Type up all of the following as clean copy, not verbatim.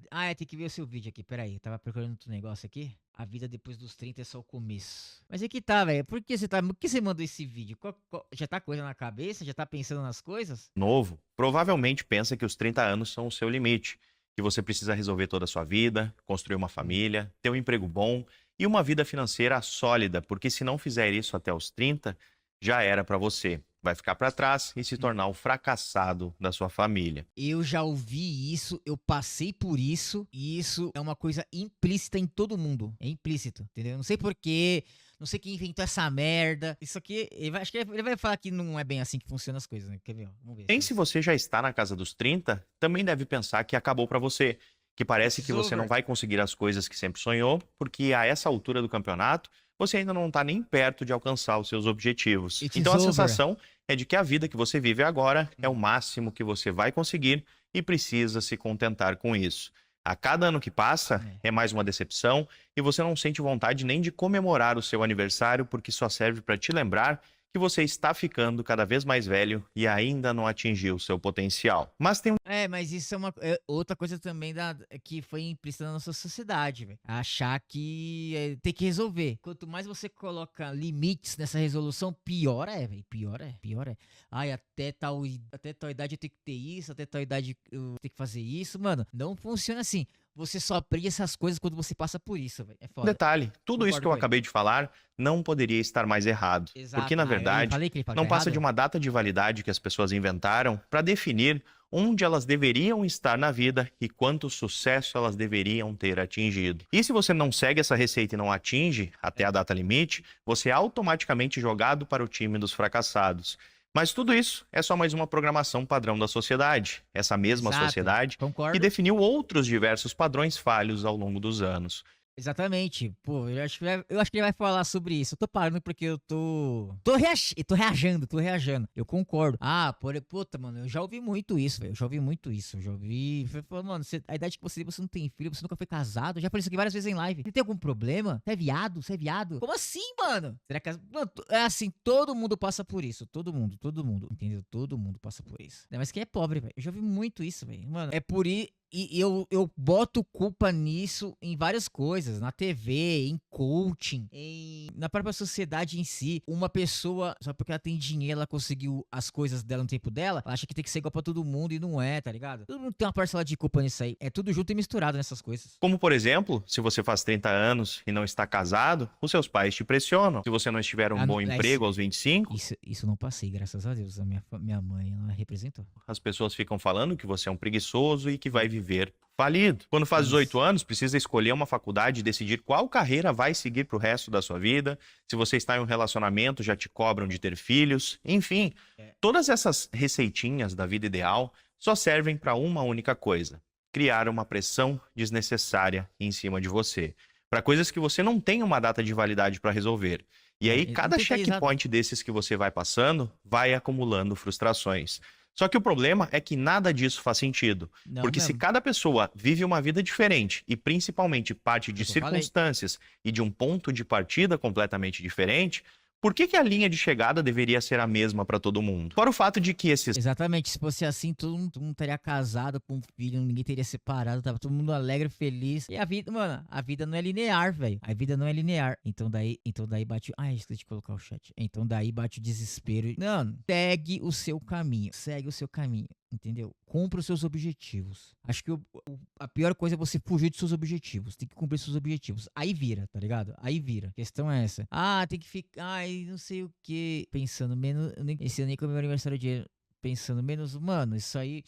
Ah, tem que ver o seu vídeo aqui. Pera aí, eu tava procurando outro negócio aqui. A vida depois dos 30 é só o começo. Mas é que tá, velho. Por que você mandou esse vídeo? Já tá coisa na cabeça? Já tá pensando nas coisas? Novo, provavelmente pensa que os 30 anos são o seu limite, que você precisa resolver toda a sua vida, construir uma Hum. família, ter um emprego bom e uma vida financeira sólida, porque se não fizer isso até os 30, já era para você. Vai ficar para trás e se tornar o fracassado da sua família. Eu já ouvi isso, eu passei por isso, e isso é uma coisa implícita em todo mundo. É implícito, entendeu? Não sei porquê, não sei quem inventou essa merda. Isso aqui, acho que ele vai falar que não é bem assim que funcionam as coisas, né? Quer ver? Ó? Vamos ver. Nem se você já está na casa dos 30, também deve pensar que acabou para você, que parece It's que você não over. vai conseguir as coisas que sempre sonhou, porque a essa altura do campeonato, você ainda não está nem perto de alcançar os seus objetivos. It's Então a over. sensação é de que a vida que você vive agora é o Hum. máximo que você vai conseguir e precisa se contentar com isso. A cada ano que passa, É. é mais uma decepção e você não sente vontade nem de comemorar o seu aniversário, porque só serve para te lembrar que você está ficando cada vez mais velho e ainda não atingiu seu potencial. Mas tem um Mas isso é outra coisa também que foi implícita na nossa sociedade, velho. Achar que tem que resolver. Quanto mais você coloca limites nessa resolução, pior é, velho. Pior é. Ai, até tal idade eu tenho que ter isso, até tal idade eu tenho que fazer isso. Mano, não funciona assim. Você só aprende essas coisas quando você passa por isso, velho. É foda. detalhe: tudo isso que Concordo eu com ele. acabei de falar não poderia estar mais errado, porque Exato. na Ah, eu verdade falei que ele não tá passa de errado? uma data de validade que as pessoas inventaram para definir onde elas deveriam estar na vida e quanto sucesso elas deveriam ter atingido. E se você não segue essa receita e não atinge até a data limite, você é automaticamente jogado para o time dos fracassados. Mas tudo isso é só mais uma programação padrão da sociedade, essa mesma Exato. sociedade que Concordo. definiu outros diversos padrões falhos ao longo dos anos. Exatamente. Pô, eu acho que ele vai falar sobre isso. Eu tô parando porque eu tô reagindo, tô reagindo. Eu concordo. Puta, mano, eu já ouvi muito isso, velho. Eu já ouvi muito isso. Eu já ouvi. Falei, mano, a idade que você não tem filho, você nunca foi casado. Eu já falei isso aqui várias vezes em live. Você tem algum problema? Você é viado? Você é viado? Como assim, mano? Será que. Mano, é assim, todo mundo passa por isso. Todo mundo. Entendeu? Todo mundo passa por isso. Ainda mais que é pobre, velho. Eu já ouvi muito isso, velho. Mano, é por isso. E eu boto culpa nisso em várias coisas, na TV, em coaching, na própria sociedade em si. Uma pessoa, só porque ela tem dinheiro, ela conseguiu as coisas dela no tempo dela, ela acha que tem que ser igual pra todo mundo e não é, tá ligado? Todo mundo tem uma parcela de culpa nisso aí. É tudo junto e misturado nessas coisas. Como, por exemplo, se você faz 30 anos e não está casado, os seus pais te pressionam. Se você não estiver um Ah, não, bom emprego aos 25, isso eu não passei, graças a Deus. Minha mãe, ela representou. as pessoas ficam falando que você é um preguiçoso e que vai viver falido. Quando faz 18 Isso. anos, precisa escolher uma faculdade e decidir qual carreira vai seguir para o resto da sua vida. Se você está em um relacionamento, já te cobram de ter filhos. Enfim, É. todas essas receitinhas da vida ideal só servem para uma única coisa: criar uma pressão desnecessária em cima de você, para coisas que você não tem uma data de validade para resolver. E aí, Não cada tem que exato. checkpoint desses que você vai passando vai acumulando frustrações. Só que o problema é que nada disso faz sentido. Não Porque se mesmo. cada pessoa vive uma vida diferente e principalmente parte Foi de o que eu falei. circunstâncias e de um ponto de partida completamente diferente, por que a linha de chegada deveria ser a mesma para todo mundo? Fora o fato de que esses Exatamente, se fosse assim, todo mundo estaria casado com um filho, ninguém teria separado, tava todo mundo alegre, feliz. E a vida, mano, a vida não é linear, velho. A vida não é linear. Então daí bate. Ai, esqueci de colocar o chat. Então daí bate o desespero. Não, segue o seu caminho. Segue o seu caminho. Entendeu? Cumpra os seus objetivos. Acho que a pior coisa é você fugir dos seus objetivos. Tem que cumprir seus objetivos. Aí vira, tá ligado? Aí vira. A questão é essa. Tem que ficar. Ai, não sei o que. Pensando menos. Esse ano nem como meu aniversário de pensando menos, mano, isso aí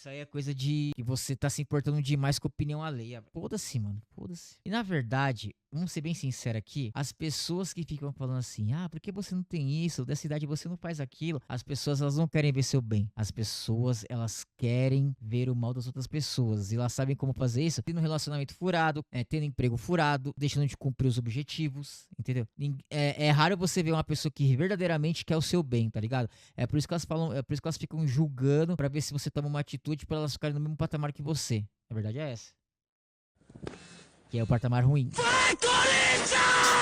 é coisa de que você tá se importando demais com a opinião alheia. Foda-se, mano, foda-se. E na verdade, vamos ser bem sinceros aqui, as pessoas que ficam falando assim, por que você não tem isso? Dessa idade você não faz aquilo. As pessoas, elas não querem ver seu bem. As pessoas, elas querem ver o mal das outras pessoas. E elas sabem como fazer isso, tendo um relacionamento furado, tendo emprego furado, deixando de cumprir os objetivos, entendeu? É raro você ver uma pessoa que verdadeiramente quer o seu bem, tá ligado? É por isso que elas falam, é por isso que elas ficam julgando pra ver se você toma uma atitude pra elas ficarem no mesmo patamar que você. A verdade é essa. Que é o patamar ruim.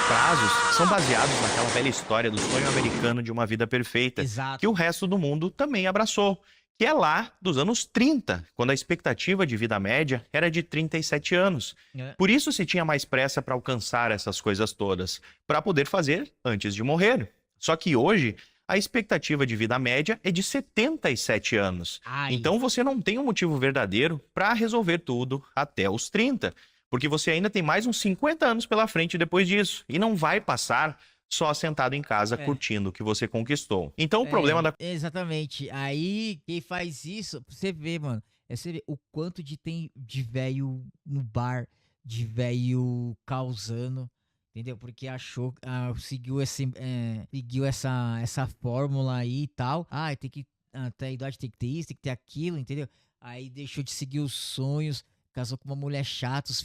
prazos são baseados naquela velha história do sonho americano de uma vida perfeita, Exato. que o resto do mundo também abraçou, que é lá dos anos 30, quando a expectativa de vida média era de 37 anos. É. Por isso se tinha mais pressa para alcançar essas coisas todas, para poder fazer antes de morrer. Só que hoje, a expectativa de vida média é de 77 anos. Ai, Então você não tem um motivo verdadeiro para resolver tudo até os 30, porque você ainda tem mais uns 50 anos pela frente depois disso, e não vai passar só sentado em casa é. curtindo o que você conquistou. Então o problema da Exatamente. Aí, quem faz isso, pra você vê, mano. Você vê o quanto de tem de velho no bar, de velho causando, entendeu? Porque achou, seguiu essa fórmula aí e tal. Ah, tem que, até a idade tem que ter isso, tem que ter aquilo, entendeu? Aí deixou de seguir os sonhos. Casou com uma mulher chata, os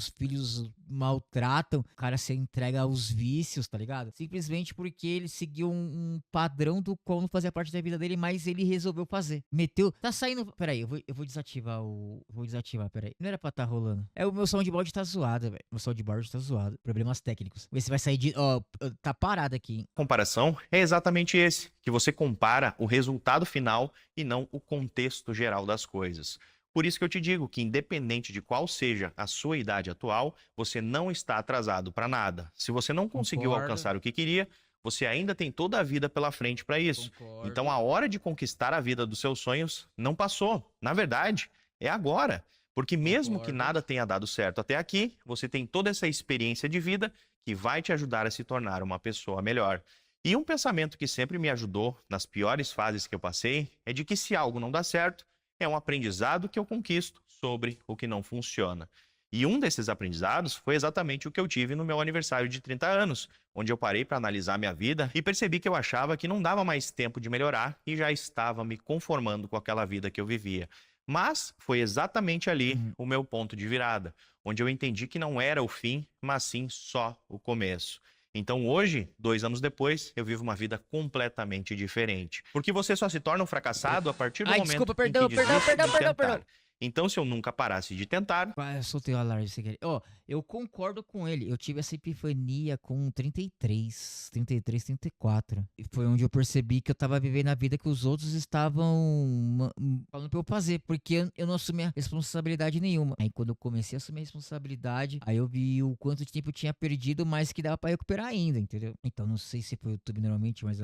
filhos maltratam, o cara se entrega aos vícios, tá ligado? Simplesmente porque ele seguiu um padrão do qual não fazia parte da vida dele, mas ele resolveu fazer. Meteu. Tá saindo. Peraí, eu vou desativar o. Vou desativar, peraí. Não era pra tá rolando. É, o meu soundboard tá zoado, velho. Meu soundboard tá zoado. Problemas técnicos. Vê se vai sair de. Ó, tá parado aqui, hein? comparação é exatamente esse, que você compara o resultado final e não o contexto geral das coisas. Por isso que eu te digo que, independente de qual seja a sua idade atual, você não está atrasado para nada. Se você não conseguiu Concordo. alcançar o que queria, você ainda tem toda a vida pela frente para isso. Concordo. Então, a hora de conquistar a vida dos seus sonhos não passou. Na verdade, é agora. Porque mesmo que Concordo. nada tenha dado certo até aqui, você tem toda essa experiência de vida que vai te ajudar a se tornar uma pessoa melhor. E um pensamento que sempre me ajudou nas piores fases que eu passei é de que se algo não dá certo, é um aprendizado que eu conquisto sobre o que não funciona. E um desses aprendizados foi exatamente o que eu tive no meu aniversário de 30 anos, onde eu parei para analisar minha vida e percebi que eu achava que não dava mais tempo de melhorar e já estava me conformando com aquela vida que eu vivia. Mas foi exatamente ali o meu ponto de virada, onde eu entendi que não era o fim, mas sim só o começo. Então hoje, 2 anos depois, eu vivo uma vida completamente diferente. Porque você só se torna um fracassado a partir do Ai, momento desculpa, em perdão, que perdão, desiste perdão, de perdão, tentar. perdão. Então, se eu nunca parasse de tentar, Ah, eu soltei o alarme sem querer. Ó, eu concordo com ele. Eu tive essa epifania com 33, 34. E foi onde eu percebi que eu tava vivendo a vida que os outros estavam falando pra eu fazer. Porque eu não assumia responsabilidade nenhuma. Aí quando eu comecei a assumir a responsabilidade, aí eu vi o quanto de tempo eu tinha perdido, mas que dava pra recuperar ainda, entendeu? Então não sei se foi o YouTube normalmente, mas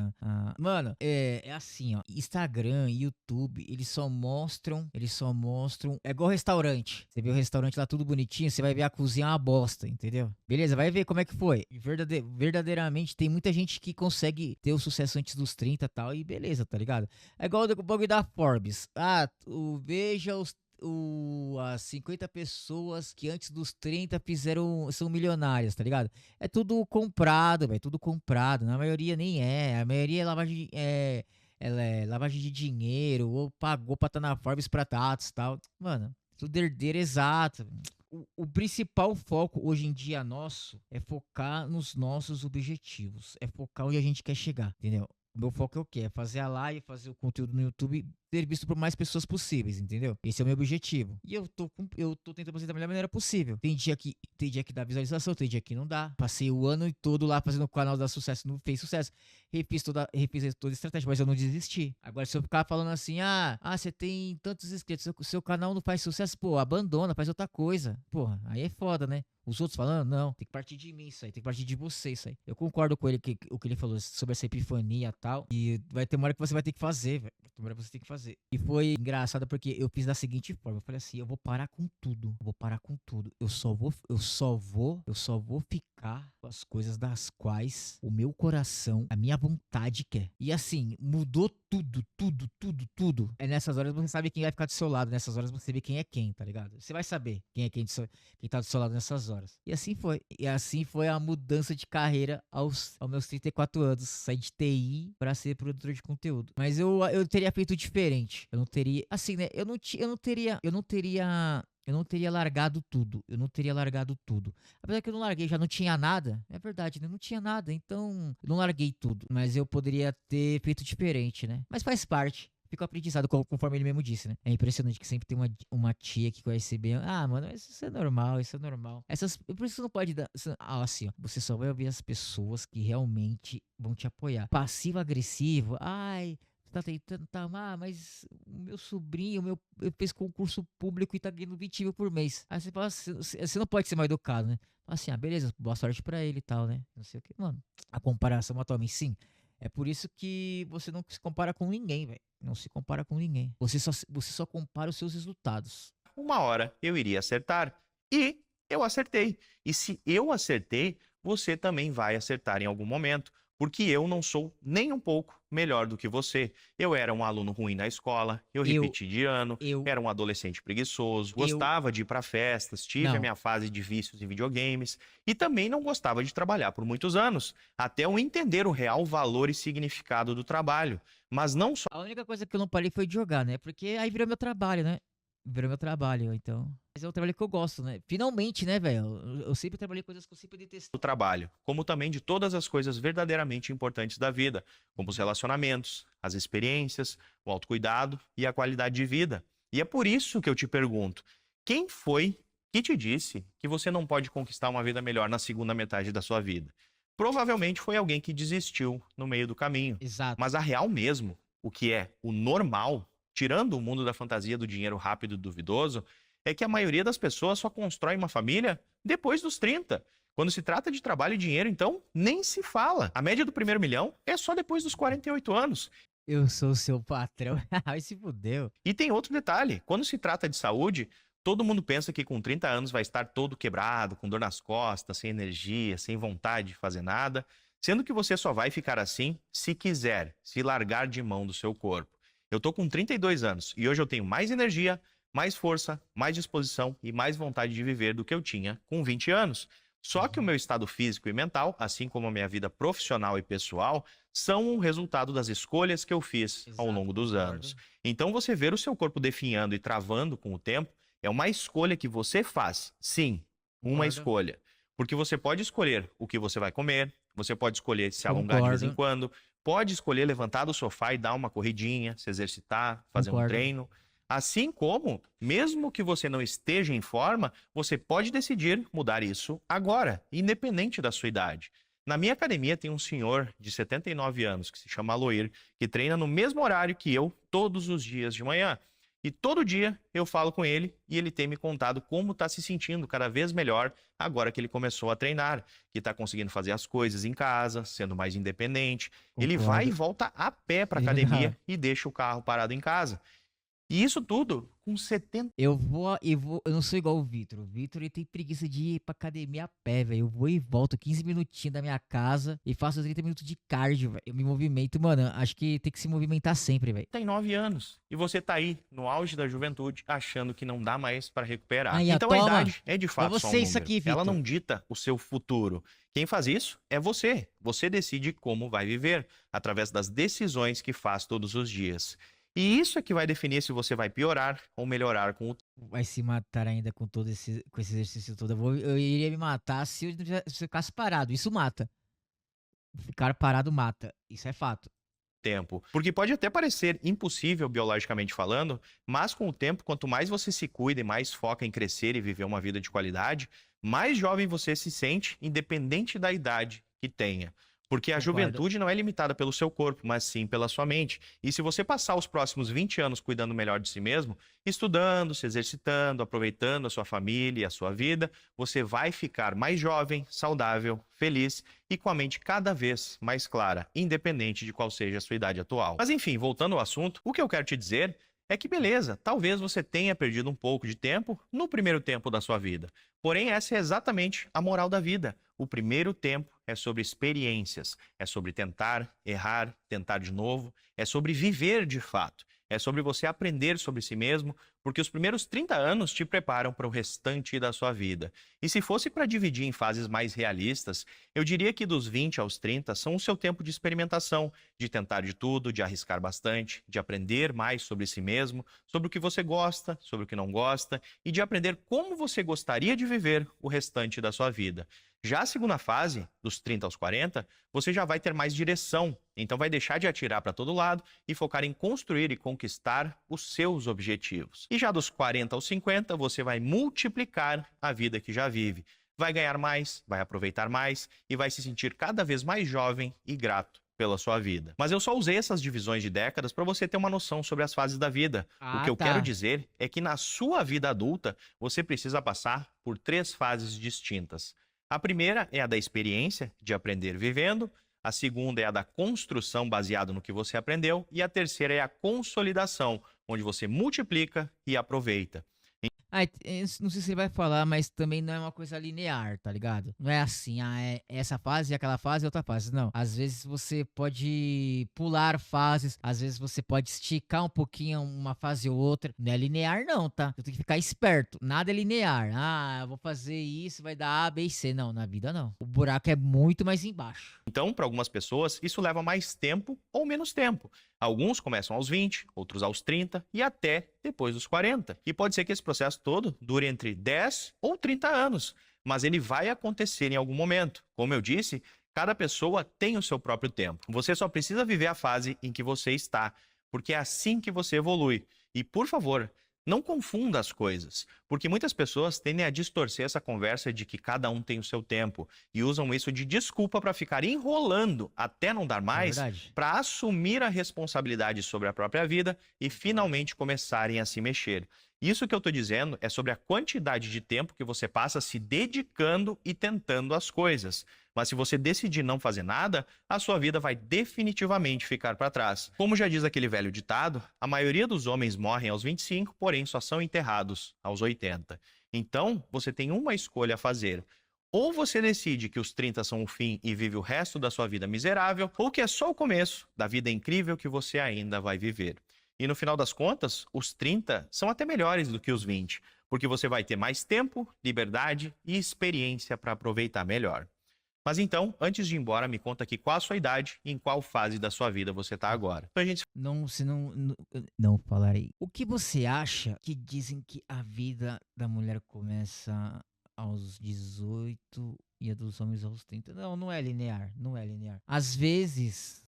Mano, é assim, ó. Instagram, YouTube, eles só mostram. É igual restaurante. Você vê o restaurante lá tudo bonitinho, você vai ver a cozinha é uma bosta, entendeu? Beleza, vai ver como é que foi. E verdadeiramente tem muita gente que consegue ter o sucesso antes dos 30 e tal, e beleza, tá ligado? É igual o bagulho da Forbes. Veja as 50 pessoas que antes dos 30 são milionárias, tá ligado? É tudo comprado, velho, tudo comprado. Na maioria nem é. A maioria é lavagem, ela é lavagem de dinheiro, ou pagou pra estar na Forbes pra status e tal. Mano, tudo herdeiro exato. O principal foco hoje em dia nosso é focar nos nossos objetivos. É focar onde a gente quer chegar, entendeu? O meu foco é o quê? É fazer a live, fazer o conteúdo no YouTube ser visto por mais pessoas possíveis, entendeu? Esse é o meu objetivo. E eu tô tentando fazer da melhor maneira possível. Tem dia que dá visualização, tem dia que não dá. Passei o ano todo lá fazendo o canal dar sucesso, não fez sucesso. Refiz toda a estratégia, mas eu não desisti. Agora, se eu ficar falando assim, você tem tantos inscritos, seu canal não faz sucesso, pô, abandona, faz outra coisa. Porra, aí é foda, né? Os outros falando, não, tem que partir de mim isso aí, tem que partir de você isso aí. Eu concordo com ele, o que ele falou sobre essa epifania e tal. E vai ter uma hora que você vai ter que fazer, velho. Vai ter uma hora que você tem que fazer. E foi engraçado porque eu fiz da seguinte forma. Eu falei assim, eu vou parar com tudo. Eu vou parar com tudo. Eu só vou ficar com as coisas das quais o meu coração, a minha vontade quer. E assim, mudou tudo, tudo, tudo, tudo. É nessas horas você sabe quem vai ficar do seu lado. Nessas horas você vê quem é quem, tá ligado? Você vai saber quem é quem tá do seu lado nessas horas. E assim foi. E assim foi a mudança de carreira aos meus 34 anos. Saí de TI pra ser produtor de conteúdo. Mas eu teria feito diferente. Eu não teria. Assim, né? Eu não teria largado tudo. Eu não teria largado tudo. Apesar que eu não larguei, já não tinha nada. É verdade, né? Não tinha nada. Então, eu não larguei tudo. Mas eu poderia ter feito diferente, né? Mas faz parte. Fica o aprendizado, conforme ele mesmo disse, né? É impressionante que sempre tem uma tia que conhece bem. Mano, isso é normal, isso é normal. Por isso você não pode dar. Assim, ó. Você só vai ouvir as pessoas que realmente vão te apoiar. Passivo-agressivo. Você tá tentando, tá, mas o meu sobrinho, ele fez concurso público e tá ganhando 20 mil por mês. Aí você fala assim, você não pode ser mal educado, né? Fala assim, beleza, boa sorte pra ele e tal, né? Não sei o que, mano. A comparação atualmente, sim. É por isso que você não se compara com ninguém, velho. Não se compara com ninguém. Você só compara os seus resultados. Uma hora eu iria acertar. E eu acertei. E se eu acertei, você também vai acertar em algum momento. Porque eu não sou nem um pouco melhor do que você. Eu era um aluno ruim na escola, eu repeti de ano, Eu, era um adolescente preguiçoso, eu, gostava de ir para festas, tive a não. minha fase de vícios em videogames e também não gostava de trabalhar por muitos anos, até eu entender o real valor e significado do trabalho. Mas não só A única coisa que eu não parei foi de jogar, né? Porque aí virou meu trabalho, né? Virou meu trabalho, então. Mas é um trabalho que eu gosto, né? Finalmente, né, velho? Eu sempre trabalhei coisas que eu sempre detestei. do trabalho, como também de todas as coisas verdadeiramente importantes da vida, como os relacionamentos, as experiências, o autocuidado e a qualidade de vida. E é por isso que eu te pergunto: quem foi que te disse que você não pode conquistar uma vida melhor na segunda metade da sua vida? Provavelmente foi alguém que desistiu no meio do caminho. Exato. Mas a real mesmo, o que é o normal, tirando o mundo da fantasia do dinheiro rápido e duvidoso, é que a maioria das pessoas só constrói uma família depois dos 30. Quando se trata de trabalho e dinheiro, então, nem se fala. A média do primeiro milhão é só depois dos 48 anos. Eu sou o seu patrão. Ai, se fudeu. E tem outro detalhe: quando se trata de saúde, todo mundo pensa que com 30 anos vai estar todo quebrado, com dor nas costas, sem energia, sem vontade de fazer nada, sendo que você só vai ficar assim se quiser, se largar de mão do seu corpo. Eu tô com 32 anos e hoje eu tenho mais energia, mais força, mais disposição e mais vontade de viver do que eu tinha com 20 anos. Só que o meu estado físico e mental, assim como a minha vida profissional e pessoal, são um resultado das escolhas que eu fiz ao Exato, longo dos concordo. anos. Então, você ver o seu corpo definhando e travando com o tempo é uma escolha que você faz. Sim, uma Concordo. escolha. Porque você pode escolher o que você vai comer, você pode escolher se alongar de vez em Concordo. quando, pode escolher levantar do sofá e dar uma corridinha, se exercitar, fazer um Concordo. treino. Assim como, mesmo que você não esteja em forma, você pode decidir mudar isso agora, independente da sua idade. Na minha academia tem um senhor de 79 anos, que se chama Aloir, que treina no mesmo horário que eu, todos os dias de manhã. E todo dia eu falo com ele e ele tem me contado como está se sentindo cada vez melhor agora que ele começou a treinar, que está conseguindo fazer as coisas em casa, sendo mais independente. Ele vai e Concordo. volta a pé para a Ele academia dá. e deixa o carro parado em casa. E isso tudo com 70. Eu não sou igual o Vitor. O Vitor, ele tem preguiça de ir pra academia a pé, velho. Eu vou e volto 15 minutinhos da minha casa e faço 30 minutos de cardio, velho. Eu me movimento, mano. Acho que tem que se movimentar sempre, velho. Tem 9 anos. E você tá aí, no auge da juventude, achando que não dá mais para recuperar. Aí, ó, Então a toma. idade é de fato Pra só um você isso número. aqui, Ela Vitor. não dita o seu futuro. Quem faz isso é você. Você decide como vai viver, através das decisões que faz todos os dias. E isso é que vai definir se você vai piorar ou melhorar com o Vai se matar ainda com com esse exercício todo. Eu iria me matar se eu ficasse parado. Isso mata. Ficar parado mata. Isso é fato. tempo. Porque pode até parecer impossível biologicamente falando, mas com o tempo, quanto mais você se cuida e mais foca em crescer e viver uma vida de qualidade, mais jovem você se sente, independente da idade que tenha. Porque a Concordo. juventude não é limitada pelo seu corpo, mas sim pela sua mente. E se você passar os próximos 20 anos cuidando melhor de si mesmo, estudando, se exercitando, aproveitando a sua família e a sua vida, você vai ficar mais jovem, saudável, feliz e com a mente cada vez mais clara, independente de qual seja a sua idade atual. Mas enfim, voltando ao assunto, o que eu quero te dizer é que beleza, talvez você tenha perdido um pouco de tempo no primeiro tempo da sua vida. Porém, essa é exatamente a moral da vida. O primeiro tempo é sobre experiências, é sobre tentar, errar, tentar de novo, é sobre viver de fato, é sobre você aprender sobre si mesmo, porque os primeiros 30 anos te preparam para o restante da sua vida. E se fosse para dividir em fases mais realistas, eu diria que dos 20 aos 30 são o seu tempo de experimentação, de tentar de tudo, de arriscar bastante, de aprender mais sobre si mesmo, sobre o que você gosta, sobre o que não gosta, e de aprender como você gostaria de viver o restante da sua vida. Já a segunda fase, dos 30 aos 40, você já vai ter mais direção, então vai deixar de atirar para todo lado e focar em construir e conquistar os seus objetivos. E já dos 40 aos 50, você vai multiplicar a vida que já vive. Vai ganhar mais, vai aproveitar mais e vai se sentir cada vez mais jovem e grato pela sua vida. Mas eu só usei essas divisões de décadas para você ter uma noção sobre as fases da vida. O que eu quero dizer é que na sua vida adulta, você precisa passar por 3 fases distintas. A primeira é a da experiência, de aprender vivendo. A segunda é a da construção baseada no que você aprendeu. E a terceira é a consolidação, onde você multiplica e aproveita. Não sei se ele vai falar, mas também não é uma coisa linear, tá ligado? Não é assim, é essa fase, aquela fase e outra fase. Não. Às vezes você pode pular fases, às vezes você pode esticar um pouquinho uma fase ou outra. Não é linear, não, tá? Você tem que ficar esperto. Nada é linear. Eu vou fazer isso, vai dar A, B e C. Não, na vida não. O buraco é muito mais embaixo. Então, para algumas pessoas, isso leva mais tempo ou menos tempo. Alguns começam aos 20, outros aos 30 e até depois dos 40. E pode ser que esse processo todo dure entre 10 ou 30 anos, mas ele vai acontecer em algum momento. Como eu disse, cada pessoa tem o seu próprio tempo. Você só precisa viver a fase em que você está, porque é assim que você evolui. E, por favor, não confunda as coisas, porque muitas pessoas tendem a distorcer essa conversa de que cada um tem o seu tempo e usam isso de desculpa para ficar enrolando até não dar mais, para assumir a responsabilidade sobre a própria vida e finalmente começarem a se mexer. Isso que eu estou dizendo é sobre a quantidade de tempo que você passa se dedicando e tentando as coisas. Mas se você decidir não fazer nada, a sua vida vai definitivamente ficar para trás. Como já diz aquele velho ditado, a maioria dos homens morrem aos 25, porém só são enterrados aos 80. Então, você tem uma escolha a fazer. Ou você decide que os 30 são o fim e vive o resto da sua vida miserável, ou que é só o começo da vida incrível que você ainda vai viver. E no final das contas, os 30 são até melhores do que os 20, porque você vai ter mais tempo, liberdade e experiência para aproveitar melhor. Mas então, antes de ir embora, me conta aqui qual a sua idade e em qual fase da sua vida você está agora. Então, Não falarei. O que você acha que dizem que a vida da mulher começa aos 18 e a dos homens aos 30? Não é linear, não é linear. Às vezes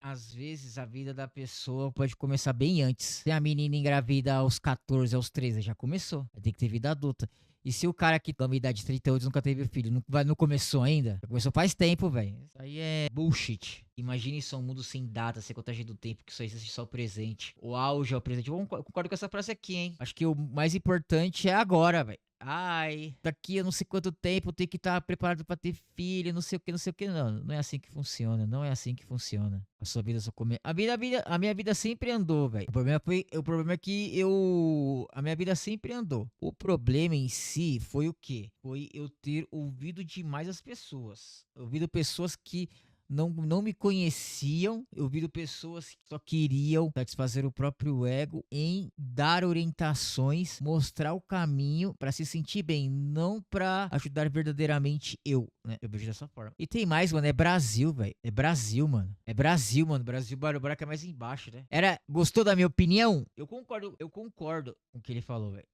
a vida da pessoa pode começar bem antes. Se a menina engravida aos 14, aos 13, já começou. Tem que ter vida adulta. E se o cara que tem uma idade de 38 nunca teve filho, não começou ainda? Já começou faz tempo, velho. Isso aí é bullshit. Imagine só um mundo sem data, sem contagem do tempo, que só existe só o presente. O auge é o presente. Eu concordo com essa frase aqui, hein? Acho que o mais importante é agora, velho. Daqui a não sei quanto tempo eu tenho que estar preparado pra ter filho, não sei o que, não sei o que. Não é assim que funciona, não é assim que funciona. A sua vida só começa. A minha vida sempre andou, velho. O problema é que a minha vida sempre andou. O problema em si foi o quê? Foi eu ter ouvido demais as pessoas. Ouvido pessoas que não me conheciam, eu vi pessoas que só queriam satisfazer o próprio ego em dar orientações, mostrar o caminho pra se sentir bem, não pra ajudar verdadeiramente eu, né? Eu vejo dessa forma. E tem mais, mano, é Brasil, velho. É Brasil, mano. É Brasil, mano. Brasil, o buraco é mais embaixo, né? Gostou da minha opinião? Eu concordo com o que ele falou, velho.